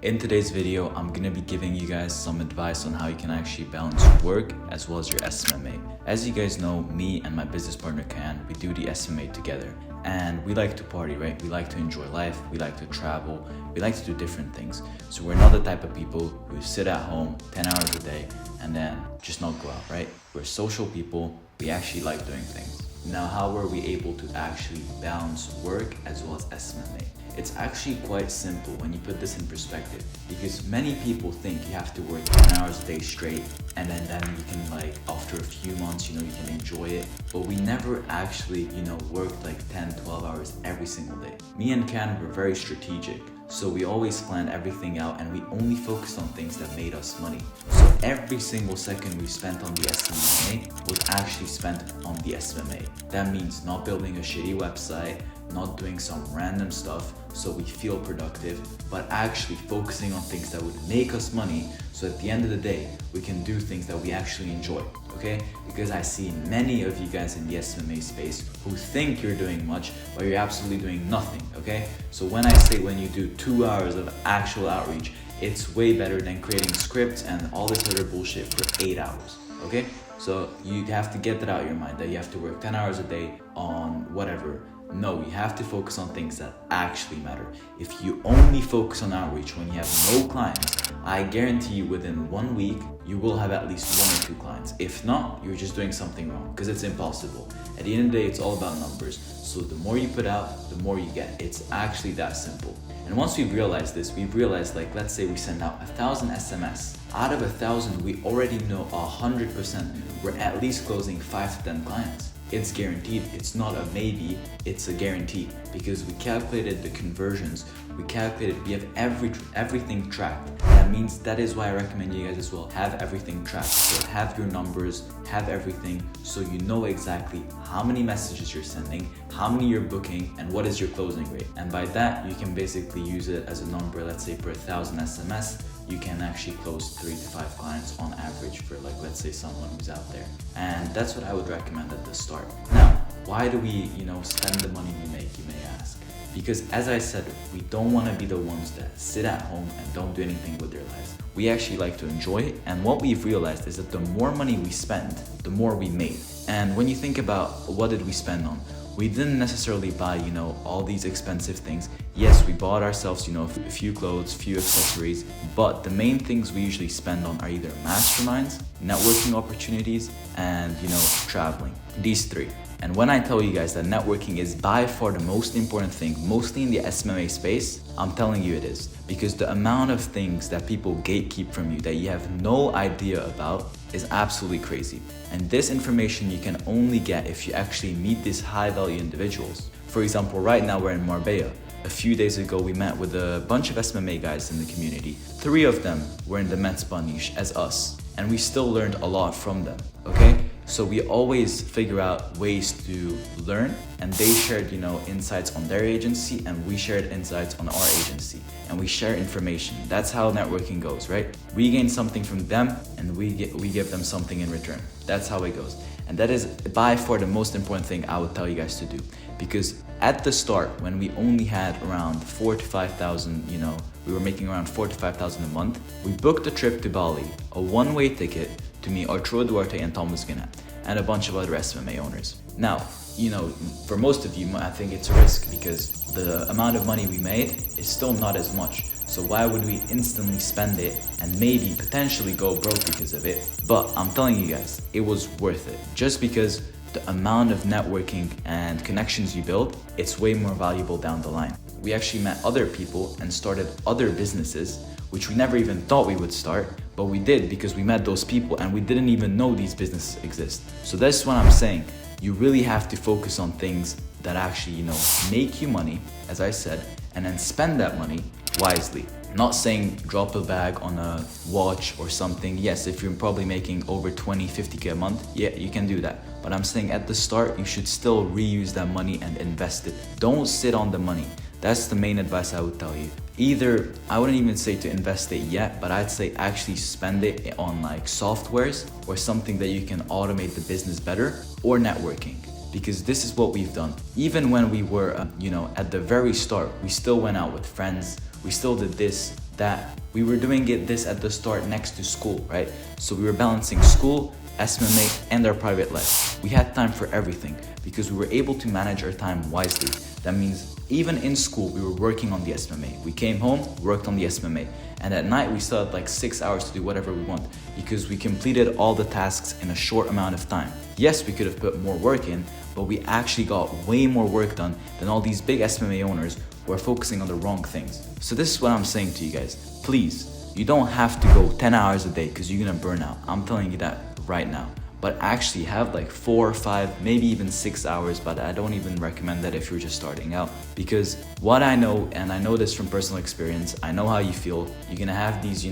In today's video, I'm gonna be giving you guys some advice on how you can actually balance work as well as your SMMA. As you guys know, me and my business partner Kan, we do the SMMA together. And we like to party, right? We like to enjoy life, we like to travel, we like to do different things. So we're not the type of people who sit at home 10 hours a day and then just not go out, right? We're social people, we actually like doing things. Now, how were we able to actually balance work as well as SMMA? It's actually quite simple when you put this in perspective, because many people think you have to work 10 hours a day straight and then you can, like, after a few months, you can enjoy it. But we never actually, worked like 10, 12 hours every single day. Me and Kan were very strategic. So we always planned everything out and we only focused on things that made us money. So every single second we spent on the SMMA was actually spent on the SMMA. That means not building a shitty website, not doing some random stuff so we feel productive, but actually focusing on things that would make us money, so at the end of the day we can do things that we actually enjoy. Okay? Because I see many of you guys in the SMMA space who think you're doing much, but you're absolutely doing nothing. Okay? So when I say when you do 2 hours of actual outreach, it's way better than creating scripts and all this other bullshit for 8 hours. Okay? So you have to get that out of your mind, that you have to work 10 hours a day on whatever. No, you have to focus on things that actually matter. If you only focus on outreach when you have no clients, I guarantee you within 1 week, you will have at least 1 or 2 clients. If not, you're just doing something wrong, because it's impossible. At the end of the day, it's all about numbers. So the more you put out, the more you get. It's actually that simple. And once we've realized this, we've realized, like, let's say we send out 1,000 SMS. Out of 1,000, we already know 100% we're at least closing 5 to 10 clients. It's guaranteed. It's not a maybe, it's a guarantee, because we calculated the conversions, we have everything tracked. That is why I recommend you guys as well have everything tracked. So have your numbers, have everything, so you know exactly how many messages you're sending, how many you're booking, and what is your closing rate. And by that, you can basically use it as a number. Let's say per 1,000 SMS, you can actually close 3 to 5 clients on average for, like, let's say someone who's out there. And that's what I would recommend at the start. Now, why do we, spend the money we make, you may ask? Because as I said, we don't want to be the ones that sit at home and don't do anything with their lives. We actually like to enjoy it. And what we've realized is that the more money we spend, the more we made. And when you think about what did we spend on, we didn't necessarily buy, all these expensive things. Yes, we bought ourselves, a few clothes, few accessories, but the main things we usually spend on are either masterminds, networking opportunities, and, traveling. These 3. And when I tell you guys that networking is by far the most important thing, mostly in the SMMA space, I'm telling you it is. Because the amount of things that people gatekeep from you that you have no idea about is absolutely crazy. And this information you can only get if you actually meet these high value individuals. For example, right now we're in Marbella. A few days ago, we met with a bunch of SMMA guys in the community. 3 of them were in the med spa niche as us, and we still learned a lot from them, okay? So we always figure out ways to learn, and they shared, insights on their agency, and we shared insights on our agency, and we share information. That's how networking goes, right? We gain something from them, and we give them something in return. That's how it goes. And that is by far the most important thing I would tell you guys to do, because at the start, when we only had around 4,000 to 5,000, we were making around 4,000 to 5,000 a month. We booked a trip to Bali, a one-way ticket to meet Arturo Duarte and Thomas Gannett, and a bunch of other SMMA owners. Now, for most of you, I think it's a risk, because the amount of money we made is still not as much. So why would we instantly spend it and maybe potentially go broke because of it? But I'm telling you guys, it was worth it. Just because the amount of networking and connections you build, it's way more valuable down the line. We actually met other people and started other businesses, which we never even thought we would start, but we did because we met those people and we didn't even know these businesses exist. So that's what I'm saying. You really have to focus on things that actually, make you money, as I said, and then spend that money wisely. Not saying drop a bag on a watch or something. Yes, if you're probably making over 20, 50K a month, yeah, you can do that. But I'm saying at the start, you should still reuse that money and invest it. Don't sit on the money. That's the main advice I would tell you. Either, I wouldn't even say to invest it yet, but I'd say actually spend it on, like, softwares or something that you can automate the business better, or networking. Because this is what we've done. Even when we were, at the very start, we still went out with friends. We still did this, that we were doing this at the start next to school, right? So we were balancing school, SMMA, and our private life. We had time for everything because we were able to manage our time wisely. That means even in school, we were working on the SMMA. We came home, worked on the SMMA, and at night we still had like 6 hours to do whatever we want because we completed all the tasks in a short amount of time. Yes, we could have put more work in, but we actually got way more work done than all these big SMMA owners who are focusing on the wrong things. So this is what I'm saying to you guys. Please, you don't have to go 10 hours a day because you're gonna burn out. I'm telling you that right now. But actually have like 4 or 5, maybe even 6 hours, but I don't even recommend that if you're just starting out. Because what I know, and I know this from personal experience, I know how you feel. You're gonna have these,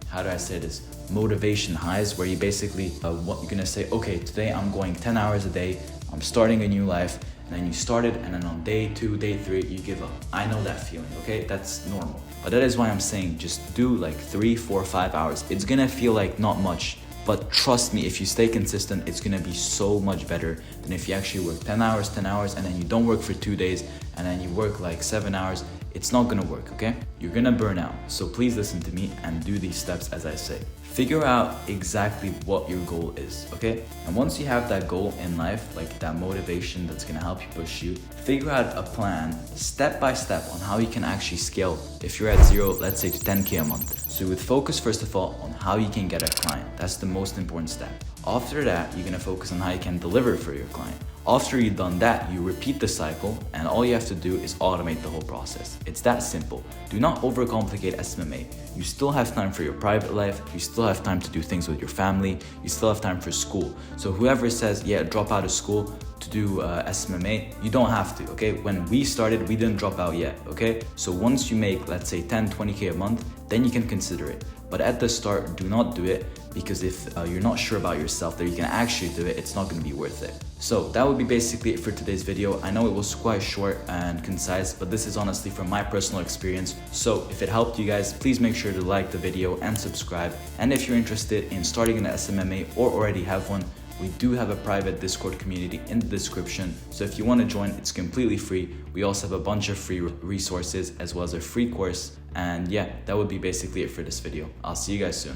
how do I say this? Motivation highs where you basically, you're gonna say, okay, today I'm going 10 hours a day, I'm starting a new life, and then you started, and then on day 2, day 3, you give up. I know that feeling, okay? That's normal. But that is why I'm saying just do like 3, 4, 5 hours. It's gonna feel like not much, but trust me, if you stay consistent, it's gonna be so much better than if you actually work 10 hours, and then you don't work for 2 days, and then you work like 7 hours. It's not gonna work, okay? You're gonna burn out. So please listen to me and do these steps as I say. Figure out exactly what your goal is, okay? And once you have that goal in life, like that motivation that's gonna help you push you, figure out a plan step by step on how you can actually scale if you're at 0, let's say to 10K a month. So you would focus first of all on how you can get a client. That's the most important step. After that, you're gonna focus on how you can deliver for your client. After you've done that, you repeat the cycle, and all you have to do is automate the whole process. It's that simple. Do not overcomplicate SMMA. You still have time for your private life, you still have time to do things with your family, you still have time for school. So whoever says, yeah, drop out of school to do SMMA, you don't have to, okay? When we started, we didn't drop out yet, okay? So once you make, let's say 10, 20K a month, then you can consider it. But at the start, do not do it, because if you're not sure about yourself that you can actually do it, it's not gonna be worth it. So that would be basically it for today's video. I know it was quite short and concise, but this is honestly from my personal experience. So if it helped you guys, please make sure to like the video and subscribe. And if you're interested in starting an SMMA or already have one, we do have a private Discord community in the description. So if you want to join, it's completely free. We also have a bunch of free resources as well as a free course. And yeah, that would be basically it for this video. I'll see you guys soon.